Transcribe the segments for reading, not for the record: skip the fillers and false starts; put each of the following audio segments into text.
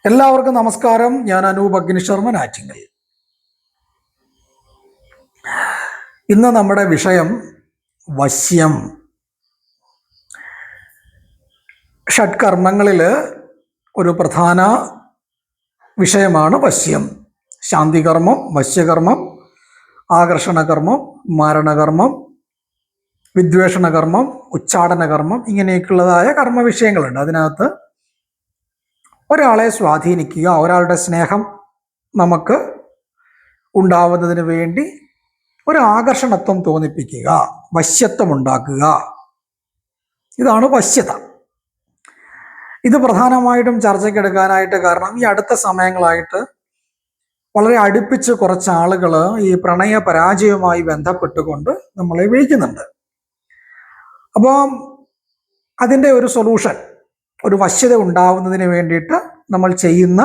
എല്ലാവർക്കും നമസ്കാരം. ഞാൻ അനൂപ് അഗ്നിശർമ്മൻ ആറ്റിങ്ങൽ. ഇന്ന് നമ്മുടെ വിഷയം വശ്യം. ഷഡ്കർമ്മങ്ങളിൽ ഒരു പ്രധാന വിഷയമാണ് വശ്യം. ശാന്തികർമ്മം, വശ്യകർമ്മം, ആകർഷണകർമ്മം, മാരണകർമ്മം, വിദ്വേഷണകർമ്മം, ഉച്ചാടനകർമ്മം, ഇങ്ങനെയൊക്കെയുള്ളതായ കർമ്മ വിഷയങ്ങളുണ്ട്. അതിനകത്ത് ഒരാളെ സ്വാധീനിക്കുക, ഒരാളുടെ സ്നേഹം നമുക്ക് ഉണ്ടാവുന്നതിന് വേണ്ടി ഒരു ആകർഷണത്വം തോന്നിപ്പിക്കുക, വശ്യത്വം ഉണ്ടാക്കുക, ഇതാണ് വശ്യത. ഇത് പ്രധാനമായിട്ടും ചർച്ചയ്ക്കെടുക്കാനായിട്ട് കാരണം ഈ അടുത്ത സമയങ്ങളായിട്ട് വളരെ അടുപ്പിച്ച് കുറച്ച് ആളുകൾ ഈ പ്രണയ പരാജയവുമായി ബന്ധപ്പെട്ടുകൊണ്ട് നമ്മളെ വിളിക്കുന്നുണ്ട്. അപ്പം അതിൻ്റെ ഒരു സൊല്യൂഷൻ, ഒരു വശ്യത ഉണ്ടാവുന്നതിന് വേണ്ടിയിട്ട് നമ്മൾ ചെയ്യുന്ന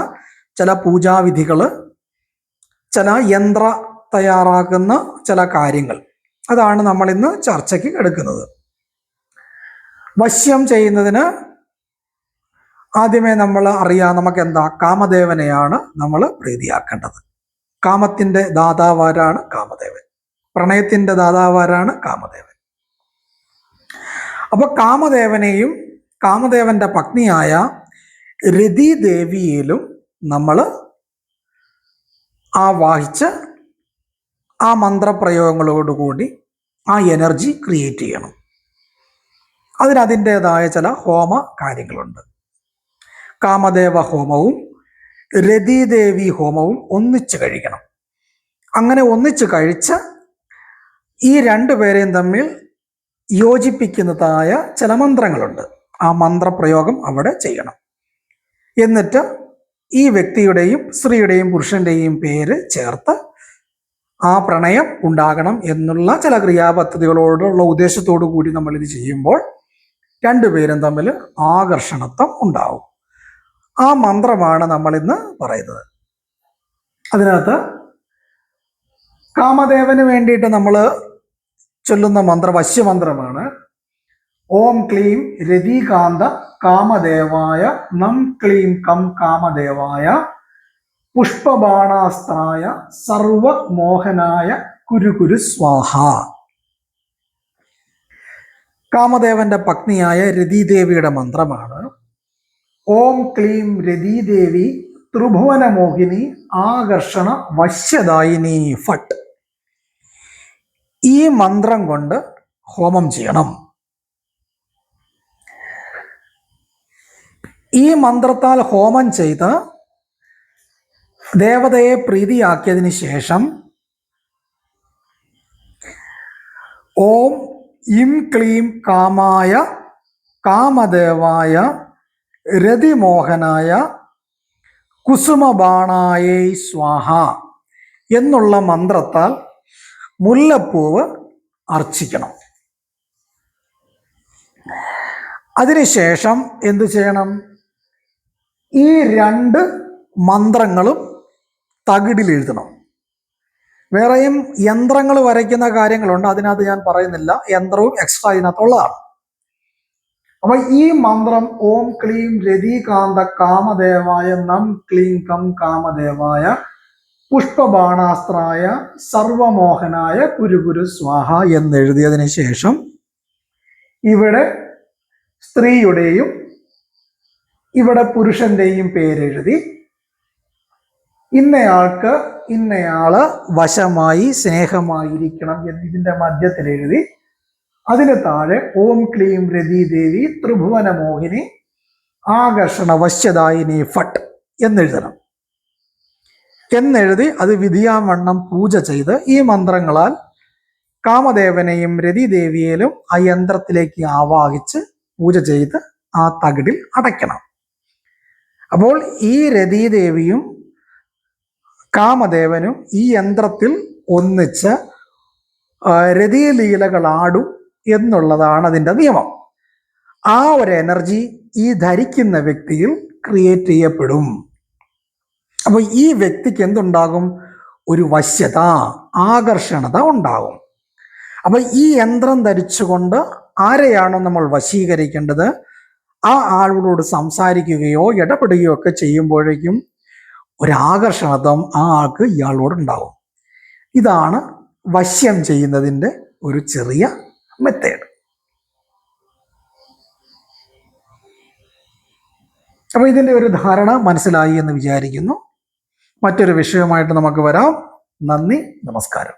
ചില പൂജാവിധികൾ, ചില യന്ത്ര തയ്യാറാക്കുന്ന ചില കാര്യങ്ങൾ, അതാണ് നമ്മൾ ഇന്ന് ചർച്ചയ്ക്ക് എടുക്കുന്നത്. വശ്യം ചെയ്യുന്നതിന് ആദ്യമേ നമ്മൾ അറിയാം, നമുക്ക് എന്താ, കാമദേവനെയാണ് നമ്മൾ പ്രീതിയാക്കേണ്ടത്. കാമത്തിൻ്റെ ദാതാവാരാണ് കാമദേവൻ, പ്രണയത്തിൻ്റെ ദാതാവാരാണ് കാമദേവൻ. അപ്പൊ കാമദേവനെയും കാമദേവന്റെ പത്നിയായ രതിദേവിയിലും നമ്മൾ ആവാഹിച്ച് ആ മന്ത്രപ്രയോഗങ്ങളോടുകൂടി ആ എനർജി ക്രിയേറ്റ് ചെയ്യണം. അതിൻ്റെതായ ചില ഹോമ കാര്യങ്ങളുണ്ട്. കാമദേവ ഹോമവും രതിദേവി ഹോമവും ഒന്നിച്ച് കഴിക്കണം. അങ്ങനെ ഒന്നിച്ച് കഴിച്ച് ഈ രണ്ടുപേരെയും തമ്മിൽ യോജിപ്പിക്കുന്നതായ ചില മന്ത്രങ്ങളുണ്ട്. ആ മന്ത്രപ്രയോഗം അവിടെ ചെയ്യണം. എന്നിട്ട് ഈ വ്യക്തിയുടെയും സ്ത്രീയുടെയും പുരുഷന്റെയും പേര് ചേർത്ത് ആ പ്രണയം ഉണ്ടാകണം എന്നുള്ള ചില ക്രിയാപദ്ധതികളോടുള്ള ഉദ്ദേശത്തോടു കൂടി നമ്മൾ ഇത് ചെയ്യുമ്പോൾ രണ്ടുപേരും തമ്മിൽ ആകർഷണത്വം ഉണ്ടാവും. ആ മന്ത്രമാണ് നമ്മൾ ഇന്ന് പറയുന്നത്. അതിനകത്ത് കാമദേവന് വേണ്ടിയിട്ട് നമ്മൾ ചൊല്ലുന്ന മന്ത്രം വശ്യമന്ത്രമാണ്. ഓം ക്ലീം രതികാന്ത കാമദേവായ നം ക്ലീം കം കാമദേവായ പുഷ്പബാണാസ്ത്രായ സർവമോഹനായ കുരു കുരു സ്വാഹ. കാമദേവന്റെ പത്നിയായ രതിദേവിയുടെ മന്ത്രമാണ്. ഓം ക്ലീം രതിദേവി ത്രിഭുവന മോഹിനി ആകർഷണ വശ്യദായിനി ഫട്ട്. ഈ മന്ത്രം കൊണ്ട് ഹോമം ചെയ്യണം. ഈ മന്ത്രത്താൽ ഹോമം ചെയ്ത് ദേവതയെ പ്രീതിയാക്കിയതിന് ശേഷം ഓം ഇം ക്ലീം കാമായ കാമദേവായ രതിമോഹനായ കുസുമബാണായൈ സ്വാഹ എന്നുള്ള മന്ത്രത്താൽ മുല്ലപ്പൂവ് അർച്ചിക്കണം. അതിനുശേഷം എന്തു ചെയ്യണം? ഈ രണ്ട് മന്ത്രങ്ങളും തകിടിൽ എഴുതണം. വേറെയും യന്ത്രങ്ങൾ വരയ്ക്കുന്ന കാര്യങ്ങളുണ്ട്, അതിനകത്ത് ഞാൻ പറയുന്നില്ല. യന്ത്രവും എക്സ്ട്രാ ഇതിനകത്തുള്ളതാണ്. അപ്പൊ ഈ മന്ത്രം ഓം ക്ലീം രതികാന്ത കാമദേവായ നം ക്ലീം കം കാമദേവായ പുഷ്പബാണാസ്ത്രായ സർവമോഹനായ കുരു സ്വാഹ എന്നെഴുതിയതിന് ശേഷം ഇവിടെ സ്ത്രീയുടെയും ഇവിടെ പുരുഷന്റെയും പേരെഴുതി ഇന്നയാൾക്ക് ഇന്നയാള് വശമായി സ്നേഹമായിരിക്കണം എന്നതിന്റെ മധ്യത്തിൽ എഴുതി അതിന് താഴെ ഓം ക്ലീം രതിദേവി ത്രിഭുവന മോഹിനി ആകർഷണ വശ്യദായിനി ഫട്ട് എന്നെഴുതണം. എന്നെഴുതി അത് വിധിയാവണ്ണം പൂജ ചെയ്ത് ഈ മന്ത്രങ്ങളാൽ കാമദേവനെയും രതിദേവിയിലും ആ യന്ത്രത്തിലേക്ക് ആവാഹിച്ച് പൂജ ചെയ്ത് ആ തകിടിൽ അടയ്ക്കണം. അപ്പോൾ ഈ രതിദേവിയും കാമദേവനും ഈ യന്ത്രത്തിൽ ഒന്നിച്ച് രതിലീലകളാടും എന്നുള്ളതാണ് അതിൻ്റെ നിയമം. ആ ഒരു എനർജി ഈ ധരിക്കുന്ന വ്യക്തിയിൽ ക്രിയേറ്റ് ചെയ്യപ്പെടും. അപ്പൊ ഈ വ്യക്തിക്ക് എന്തുണ്ടാകും? ഒരു വശ്യത, ആകർഷണത ഉണ്ടാകും. അപ്പൊ ഈ യന്ത്രം ധരിച്ചുകൊണ്ട് ആരെയാണോ നമ്മൾ വശീകരിക്കേണ്ടത് ആ ആളോട് സംസാരിക്കുകയോ ഇടപെടുകയോ ഒക്കെ ചെയ്യുമ്പോഴേക്കും ഒരാകർഷണത്വം ആ ആൾക്ക് ഇയാളോട് ഉണ്ടാവും. ഇതാണ് വശ്യം ചെയ്യുന്നതിൻ്റെ ഒരു ചെറിയ മെത്തേഡ്. അപ്പോൾ ഇതിൻ്റെ ഒരു ധാരണ മനസ്സിലായി എന്ന് വിചാരിക്കുന്നു. മറ്റൊരു വിഷയമായിട്ട് നമുക്ക് വരാം. നന്ദി, നമസ്കാരം.